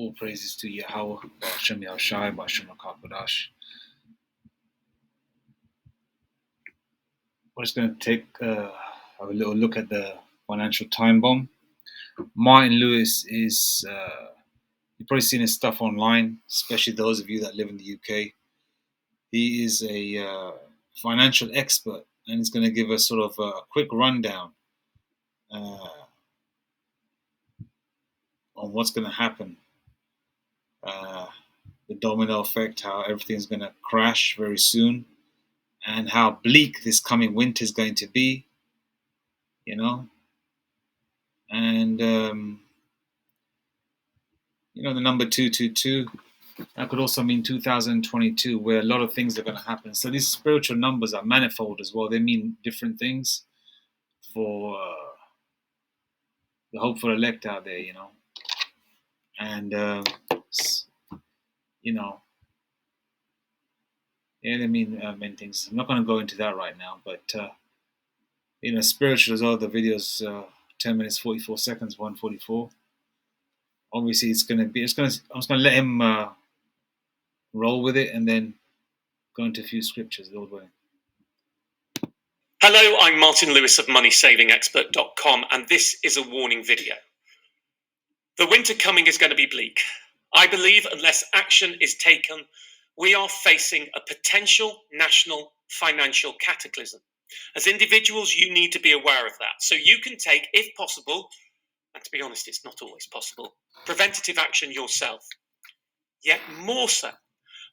All praises to Yahweh, Ba'ashem Yahushai, Ba'ashem HaKadosh. We're just going to have a little look at the financial time bomb. Martin Lewis is, you've probably seen his stuff online, especially those of you that live in the UK. He is a financial expert, and he's going to give us sort of a quick rundown on what's going to happen. The domino effect, how everything's going to crash very soon, and how bleak this coming winter is going to be, and the number 222, that could also mean 2022, where a lot of things are going to happen. So these spiritual numbers are manifold as well. They mean different things for the hopeful elect out there, and they mean many things. I'm not going to go into that right now, but spiritual as well. The video's 10 minutes 44 seconds, 144. Obviously, I'm just going to let him roll with it and then go into a few scriptures, Lord willing. Hello, I'm Martin Lewis of MoneySavingExpert.com, and this is a warning video. The winter coming is going to be bleak. I believe unless action is taken, we are facing a potential national financial cataclysm. As individuals, you need to be aware of that. So you can take, if possible, and to be honest, it's not always possible, preventative action yourself. Yet more so,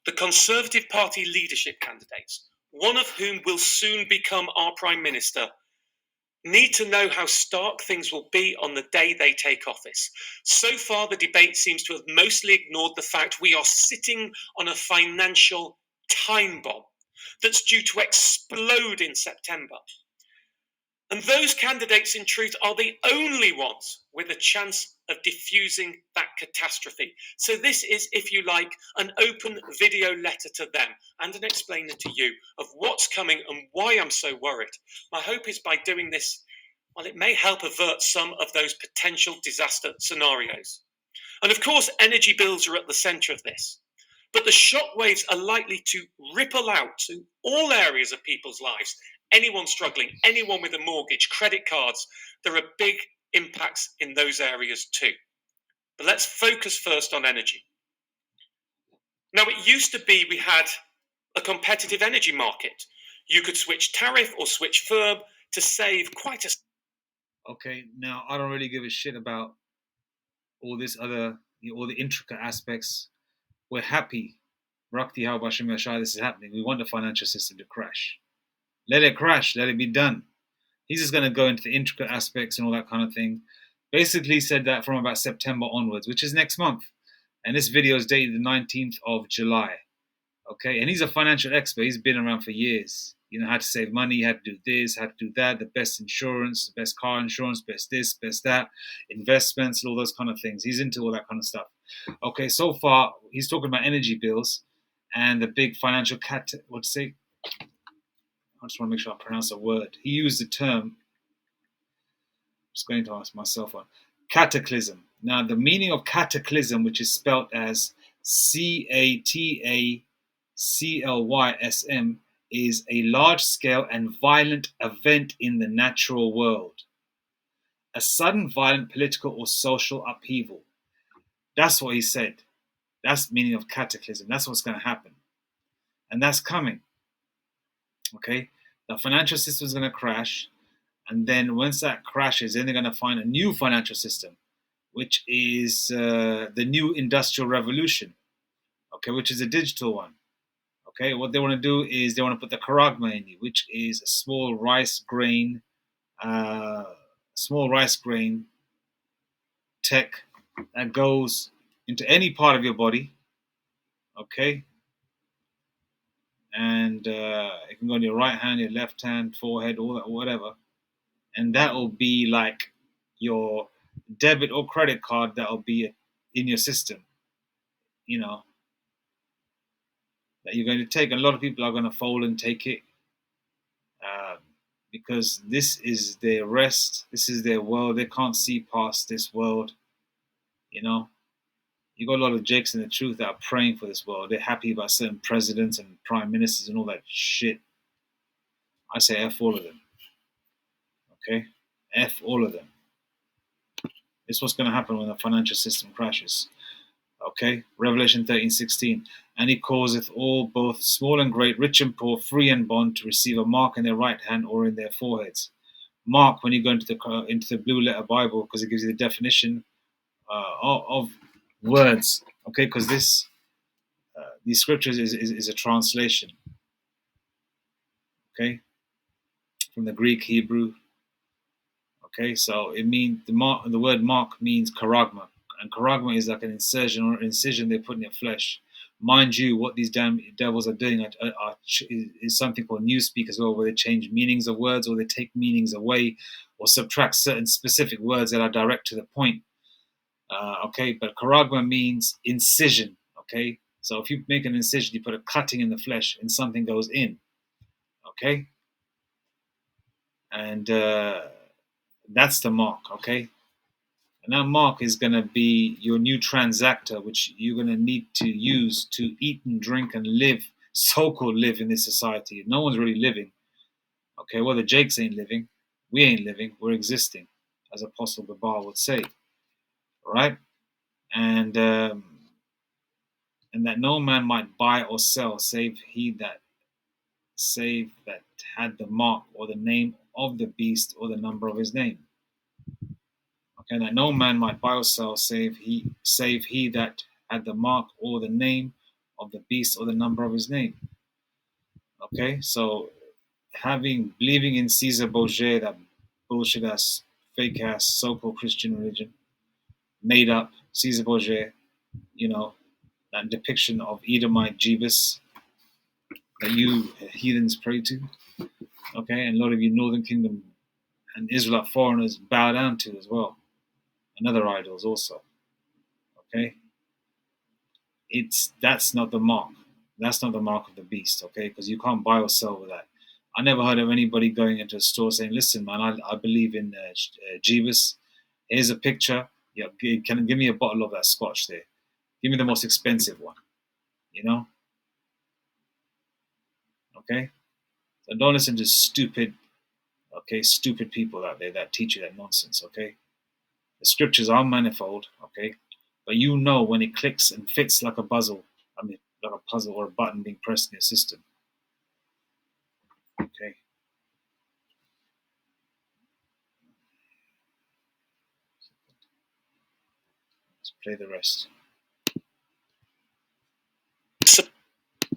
the Conservative Party leadership candidates, one of whom will soon become our Prime Minister, need to know how stark things will be on the day they take office. So far, the debate seems to have mostly ignored the fact we are sitting on a financial time bomb that's due to explode in September. And those candidates, in truth, are the only ones with a chance of diffusing that catastrophe. So this is, if you like, an open video letter to them and an explainer to you of what's coming and why I'm so worried. My hope is by doing this, well, it may help avert some of those potential disaster scenarios. And of course, energy bills are at the centre of this. But the shockwaves are likely to ripple out to all areas of people's lives. Anyone struggling, anyone with a mortgage, credit cards, there are big impacts in those areas too. But let's focus first on energy. Now, it used to be we had a competitive energy market. You could switch tariff or switch firm to save quite a... Okay, now I don't really give a shit about all this other, all the intricate aspects. We're happy. Rakti How Bashim Yashai, this is happening. We want the financial system to crash. Let it crash. Let it be done. He's just going to go into the intricate aspects and all that kind of thing. Basically said that from about September onwards, which is next month. And this video is dated the 19th of July. Okay, and he's a financial expert. He's been around for years. How to save money, how to do this, how to do that, the best insurance, the best car insurance, best this, best that, investments, all those kind of things. He's into all that kind of stuff. Okay, so far, he's talking about energy bills and the big financial I just want to make sure I pronounce a word. He used the term, I'm just going to ask myself one, cataclysm. Now, the meaning of cataclysm, which is spelled as CATACLYSM, is a large-scale and violent event in the natural world. A sudden violent political or social upheaval. That's what he said. That's the meaning of cataclysm. That's what's going to happen. And that's coming. Okay? The financial system is going to crash. And then once that crashes, then they're going to find a new financial system, which is the new industrial revolution. Okay, which is a digital one. Okay, what they want to do is they want to put the charagma in you, which is a small rice grain tech that goes into any part of your body. Okay, and it can go on your right hand, your left hand, forehead, all that, whatever, and that will be like your debit or credit card that will be in your system. That you're going to take. A lot of people are going to fold and take it because this is their rest. This is their world. They can't see past this world. You You got a lot of jakes in the truth that are praying for this world. They're happy about certain presidents and prime ministers and all that shit. I say F all of them. Okay? F all of them. This is what's going to happen when the financial system crashes. Okay? Revelation 13:16. And he causeth all, both small and great, rich and poor, free and bond, to receive a mark in their right hand or in their foreheads. Mark, when you go into the blue letter Bible, because it gives you the definition of words. Okay? Because these scriptures is a translation. Okay? From the Greek, Hebrew. Okay, so it means the word mark means charagma, and charagma is like an incision they put in your flesh. Mind you, what these damn devils are doing is something called newspeak as well, where they change meanings of words, or they take meanings away, or subtract certain specific words that are direct to the point. Okay, but charagma means incision. Okay, so if you make an incision, you put a cutting in the flesh, and something goes in. Okay, and that's the mark. Okay. And that mark is going to be your new transactor, which you're going to need to use to eat and drink and live, so-called live in this society. No one's really living. Okay, well, the Jakes ain't living. We ain't living. We're existing, as Apostle Babar would say. Right? And that no man might buy or sell, save that had the mark or the name of the beast or the number of his name. And that no man might buy or sell save he that had the mark or the name of the beast or the number of his name. Okay, so believing in Caesar Borgia, that bullshit ass, fake ass, so-called Christian religion, made up Caesar Borgia, that depiction of Edomite Jebus that you heathens pray to. Okay, and a lot of you Northern Kingdom and Israelite foreigners bow down to as well. And other idols also. Okay? That's not the mark. That's not the mark of the beast, okay? Because you can't buy or sell with that. I never heard of anybody going into a store saying, "Listen, man, I believe in Jeebus. Here's a picture. Yeah, can give me a bottle of that scotch there. Give me the most expensive one." Okay? So don't listen to stupid people out there that teach you that nonsense, okay? The scriptures are manifold, okay? But when it clicks and fits like a puzzle, like a puzzle or a button being pressed in your system. Okay. Let's play the rest.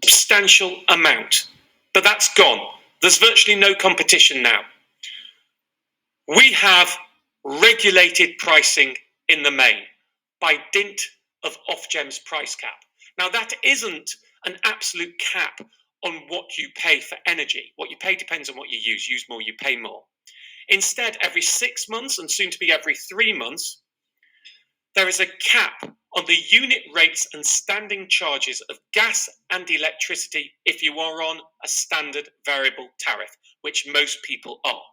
Substantial amount, but that's gone. There's virtually no competition now. We have regulated pricing in the main by dint of Ofgem's price cap. Now, that isn't an absolute cap on what you pay for energy. What you pay depends on what you use. Use more, you pay more. Instead, every 6 months and soon to be every 3 months, there is a cap on the unit rates and standing charges of gas and electricity if you are on a standard variable tariff, which most people are.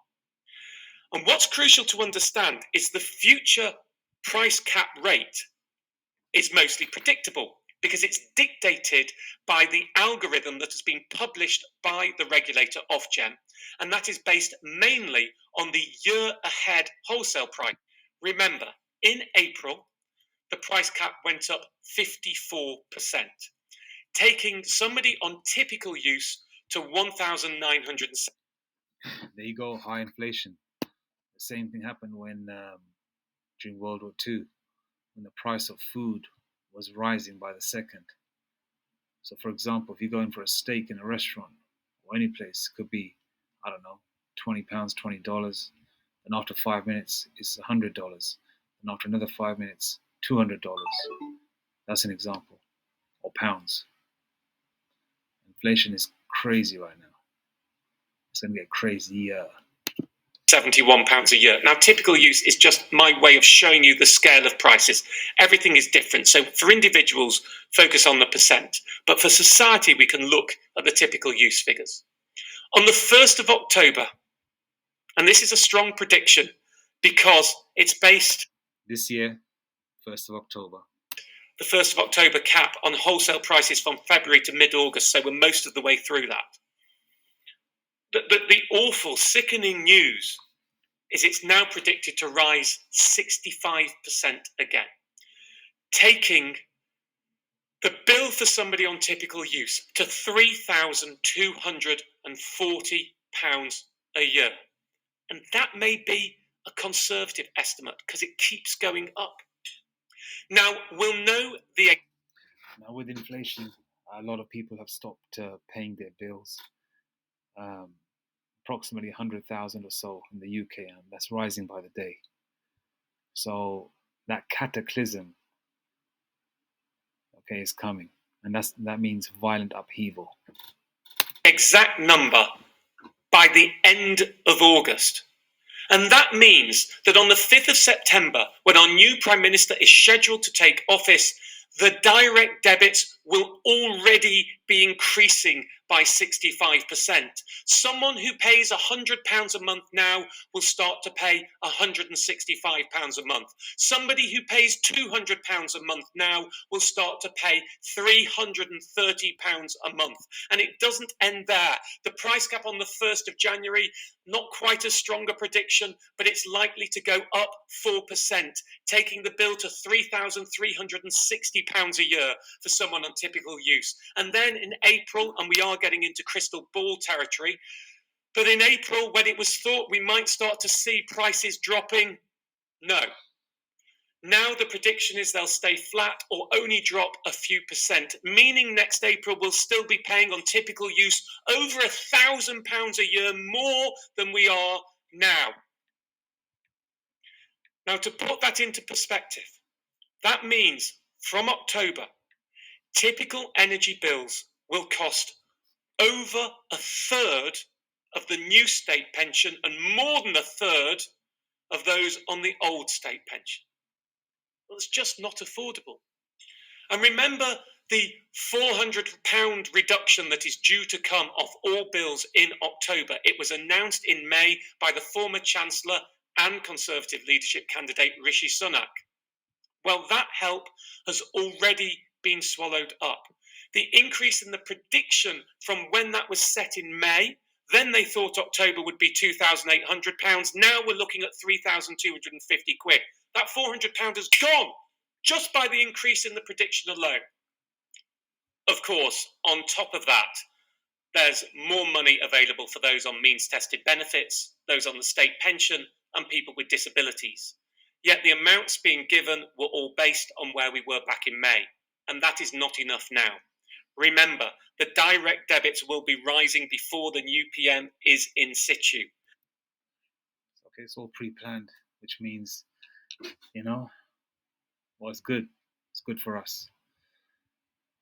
And what's crucial to understand is the future price cap rate is mostly predictable because it's dictated by the algorithm that has been published by the regulator Ofgem, and that is based mainly on the year ahead wholesale price. Remember, in April, the price cap went up 54%, taking somebody on typical use to 1,900. There you go, high inflation. The same thing happened when during World War II, when the price of food was rising by the second. So, for example, if you go in for a steak in a restaurant or any place, it could be, I don't know, £20, $20. And after 5 minutes, it's $100. And after another 5 minutes, $200. That's an example. Or pounds. Inflation is crazy right now. It's going to get crazier. £71 a year. Now, typical use is just my way of showing you the scale of prices. Everything is different. So for individuals, focus on the percent. But for society, we can look at the typical use figures. On the 1st of October, and this is a strong prediction because it's based... This year, 1st of October. the 1st of October cap on wholesale prices from February to mid-August, so we're most of the way through that. The awful, sickening news is it's now predicted to rise 65% again, taking the bill for somebody on typical use to £3,240 a year. And that may be a conservative estimate because it keeps going up. Now, we'll know the... Now, with inflation, a lot of people have stopped paying their bills. Approximately 100,000 or so in the UK, and that's rising by the day. So that cataclysm, okay, is coming, and that means violent upheaval. Exact number by the end of August. And that means that on the 5th of September, when our new Prime Minister is scheduled to take office, the direct debits will already be increasing by 65%. Someone who pays £100 a month now will start to pay £165 a month. Somebody who pays £200 a month now will start to pay £330 a month. And it doesn't end there. The price cap on the 1st of January, not quite a stronger prediction, but it's likely to go up 4%, taking the bill to £3,360 a year for someone on typical use. And then in April, and we are getting into crystal ball territory, but in April, when it was thought we might start to see prices dropping, no. Now the prediction is they'll stay flat or only drop a few percent, meaning next April we'll still be paying on typical use over £1,000 a year more than we are now. Now, to put that into perspective, that means from October, typical energy bills will cost over a third of the new state pension and more than a third of those on the old state pension. Well, it's just not affordable. And remember the £400 reduction that is due to come off all bills in October. It was announced in May by the former Chancellor and Conservative leadership candidate Rishi Sunak. Well, that help has already been swallowed up. The increase in the prediction from when that was set in May, then they thought October would be £2,800. Now we're looking at £3,250. That £400 has gone just by the increase in the prediction alone. Of course, on top of that, there's more money available for those on means-tested benefits, those on the state pension, and people with disabilities. Yet the amounts being given were all based on where we were back in May, and that is not enough now. Remember, the direct debits will be rising before the new PM is in situ. Okay, it's all pre-planned, which means, well, it's good. It's good for us.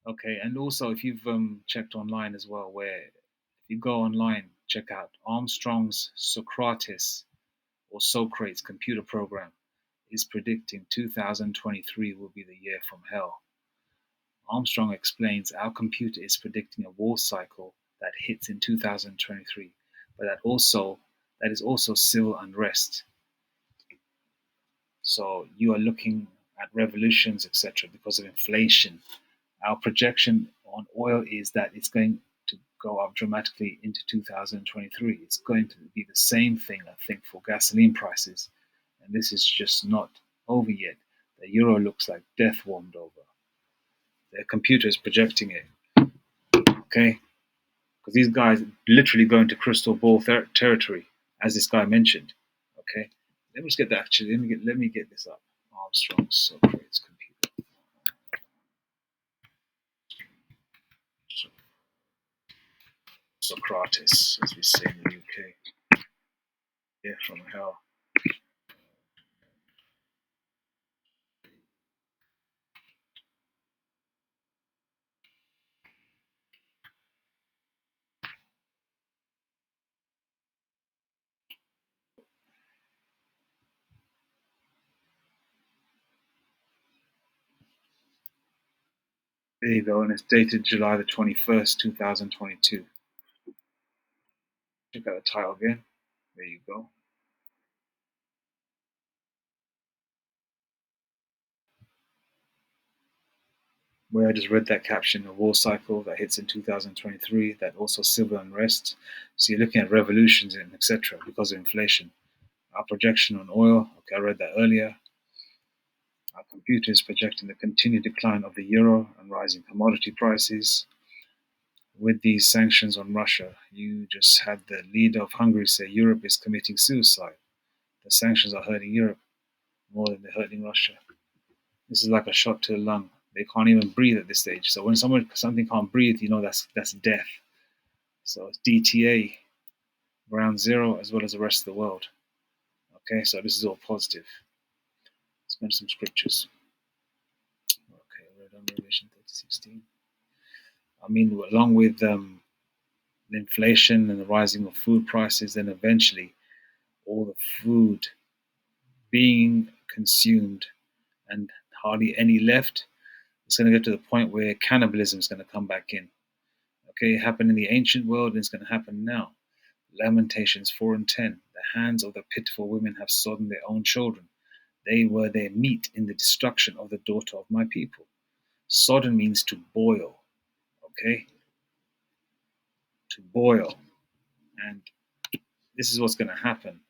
Okay, and also if you've checked online as well, where if you go online, check out Armstrong's Socrates or Socrates computer program is predicting 2023 will be the year from hell. Armstrong explains our computer is predicting a war cycle that hits in 2023, but that is also civil unrest. So you are looking at revolutions, etc., because of inflation. Our projection on oil is that it's going to go up dramatically into 2023. It's going to be the same thing, I think, for gasoline prices. And this is just not over yet. The euro looks like death warmed over. Their computer is projecting it. Okay? Because these guys literally go into crystal ball territory, as this guy mentioned. Okay? Let me just get that actually. Let me get this up. Armstrong Socrates computer. Socrates, as we say in the UK. Yeah, from hell. There you go, and it's dated July the 21st, 2022. Check out the title again. There you go. where I just read that caption, a war cycle that hits in 2023, that also civil unrest. So you're looking at revolutions and etc. because of inflation. Our projection on oil, okay, I read that earlier. Our computer is projecting the continued decline of the euro and rising commodity prices. With these sanctions on Russia, you just had the leader of Hungary say Europe is committing suicide. The sanctions are hurting Europe more than they're hurting Russia. This is like a shot to the lung. They can't even breathe at this stage. So when something can't breathe, you know that's death. So it's DTA, ground zero, as well as the rest of the world. Okay, so this is all positive. Let's mention some scriptures. Okay, read on Revelation 30:16. I mean, along with the inflation and the rising of food prices, then eventually all the food being consumed and hardly any left, it's going to get to the point where cannibalism is going to come back in. Okay, it happened in the ancient world and it's going to happen now. Lamentations 4:10. The hands of the pitiful women have sodden their own children. They were their meat in the destruction of the daughter of my people. Sodden means to boil. Okay? To boil. And this is what's going to happen,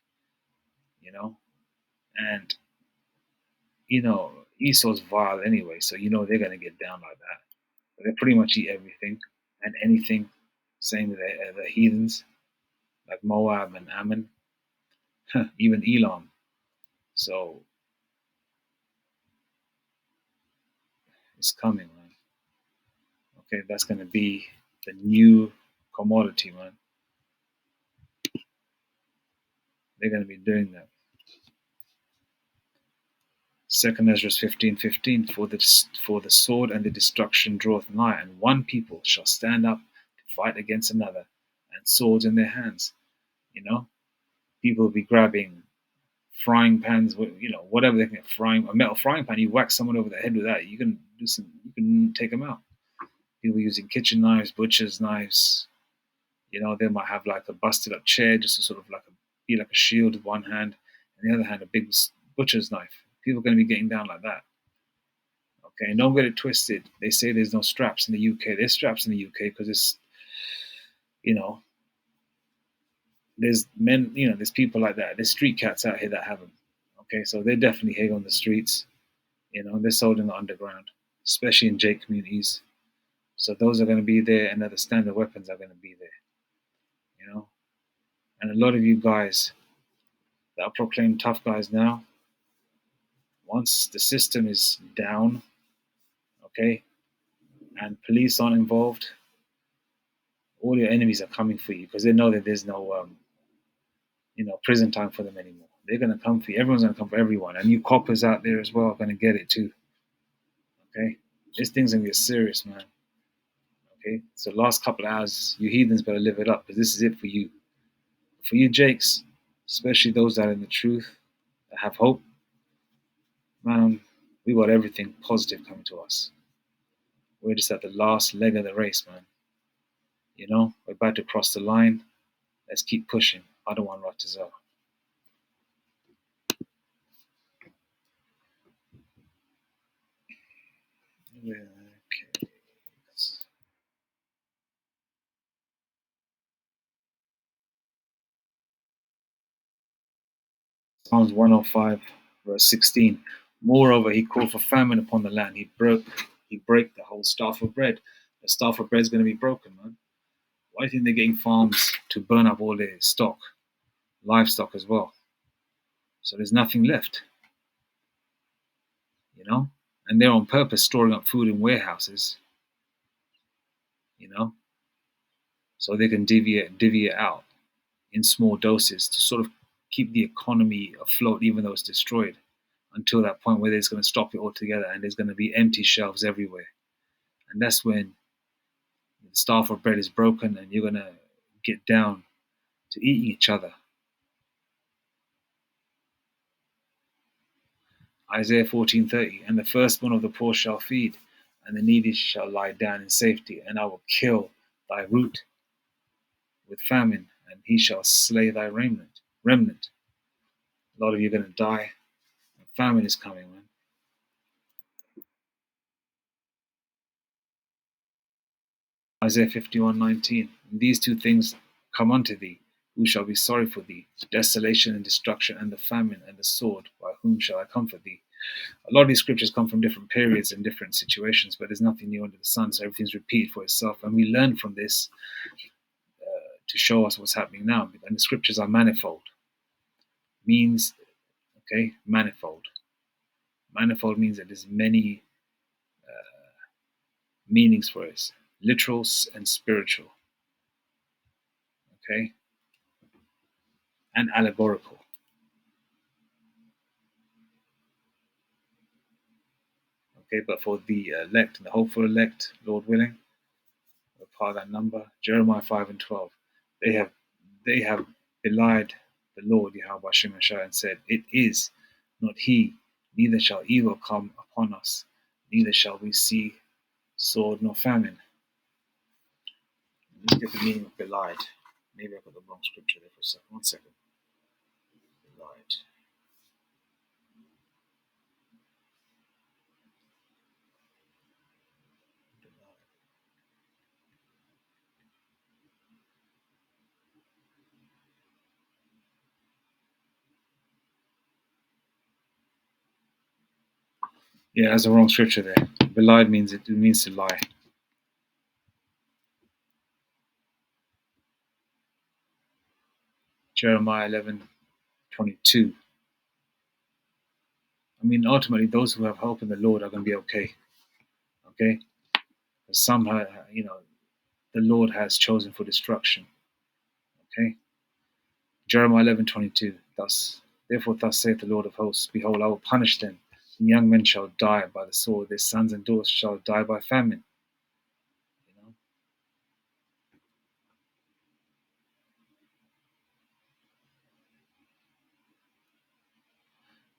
you know? And, Esau's vile anyway, so they're going to get down like that. But they pretty much eat everything and anything. Same with the heathens, like Moab and Ammon, even Elam. So it's coming, man. Okay, that's going to be the new commodity, man. They're going to be doing that. 2 Ezra 15:15. For the sword and the destruction draweth nigh, and one people shall stand up to fight against another, and swords in their hands. People will be grabbing frying pans, whatever they can get. A metal frying pan, you whack someone over the head with that, you can take them out. People using kitchen knives, butcher's knives. They might have like a busted up chair just to sort of be like a shield with one hand, and the other hand a big butcher's knife. People are going to be getting down like that. Okay, and don't get it twisted. They say there's no straps in the UK. There's straps in the UK because it's, there's men, there's people like that. There's street cats out here that have them. Okay, so they're definitely here on the streets. They're sold in the underground, especially in Jake communities. So those are going to be there, and the standard weapons are going to be there. And a lot of you guys that are proclaimed tough guys now, once the system is down, okay, and police aren't involved, all your enemies are coming for you because they know that there's no, prison time for them anymore. They're going to come for you. Everyone's going to come for everyone. And you coppers out there as well are going to get it too. Okay? This thing's going to get serious, man. Okay? So last couple of hours, you heathens better live it up because this is it for you. For you Jakes, especially those that are in the truth, that have hope, man, we got everything positive coming to us. We're just at the last leg of the race, man. We're about to cross the line. Let's keep pushing. I don't want Ratazar. Yeah, okay. Psalms 105, verse 16. Moreover, he called for famine upon the land. He broke the whole staff of bread. The staff of bread is going to be broken, man. Why do you think they're getting farms to burn up all their stock, livestock as well? So there's nothing left, And they're on purpose storing up food in warehouses, so they can divvy it out in small doses to sort of keep the economy afloat, even though it's destroyed, until that point where it's going to stop it altogether and there's going to be empty shelves everywhere. And that's when the staff of bread is broken and you're going to get down to eating each other. Isaiah 14:30, and the firstborn of the poor shall feed, and the needy shall lie down in safety, and I will kill thy root with famine, and he shall slay thy remnant. A lot of you are going to die. Famine is coming, man. Isaiah 51:19. These two things come unto thee. Who shall be sorry for thee? Desolation and destruction and the famine and the sword. By whom shall I comfort thee? A lot of these scriptures come from different periods and different situations, but there's nothing new under the sun, so everything's repeated for itself. And we learn from this to show us what's happening now. And the scriptures are manifold. Means, okay, manifold. Manifold means that there's many meanings for it, literal and spiritual, okay, and allegorical. Okay, but for the elect and the hopeful elect, Lord willing, we're part of that number. Jeremiah 5:12. They have belied the Lord Yahweh Hashem and said, "It is not He, neither shall evil come upon us, neither shall we see sword nor famine." Let's get the meaning of belied. Maybe I got the wrong scripture there for a second. 1 second. Belied. Yeah, that's the wrong scripture there. Belied means it means to lie. Jeremiah 11:22. I mean, ultimately, those who have hope in the Lord are going to be okay. Okay, because somehow, the Lord has chosen for destruction. Okay, Jeremiah 11:22. Therefore, thus saith the Lord of hosts: Behold, I will punish them. And young men shall die by the sword; their sons and daughters shall die by famine.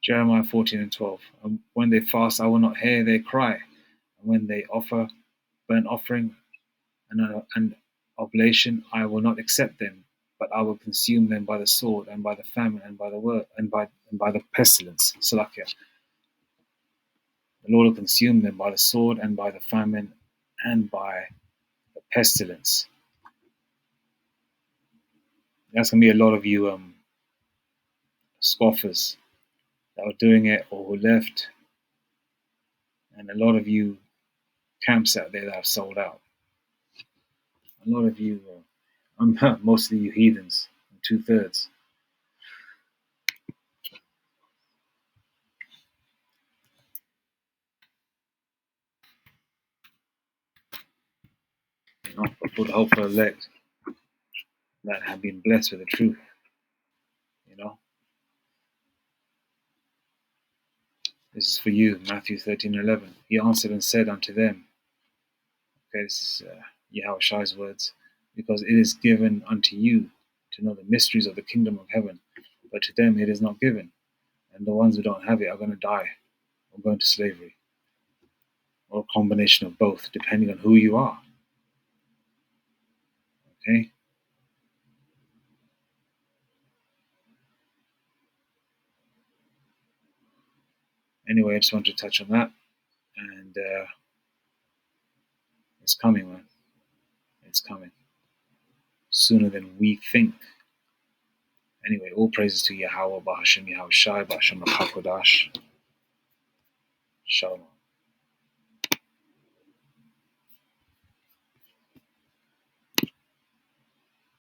Jeremiah 14:12. And when they fast, I will not hear their cry. And when they offer burnt offering and oblation, I will not accept them, but I will consume them by the sword and by the famine and by the word and by the pestilence. Salakia. The Lord will consume them by the sword and by the famine and by the pestilence. That's gonna be a lot of you scoffers that are doing it or who left, and a lot of you camps out there that have sold out. A lot of you, mostly you heathens, 2/3. But for the hopeful elect that have been blessed with the truth, This is for you, Matthew 13:11. He answered and said unto them, okay, this is Yahweh Shai's words, because it is given unto you to know the mysteries of the kingdom of heaven, but to them it is not given. And the ones who don't have it are going to die or go into slavery, or a combination of both, depending on who you are. Okay? Anyway, I just wanted to touch on that. And it's coming, man. It's coming. Sooner than we think. Anyway, all praises to Yahweh, Bahashem Yahweh Shai, Bahashem HaKodash. Shalom.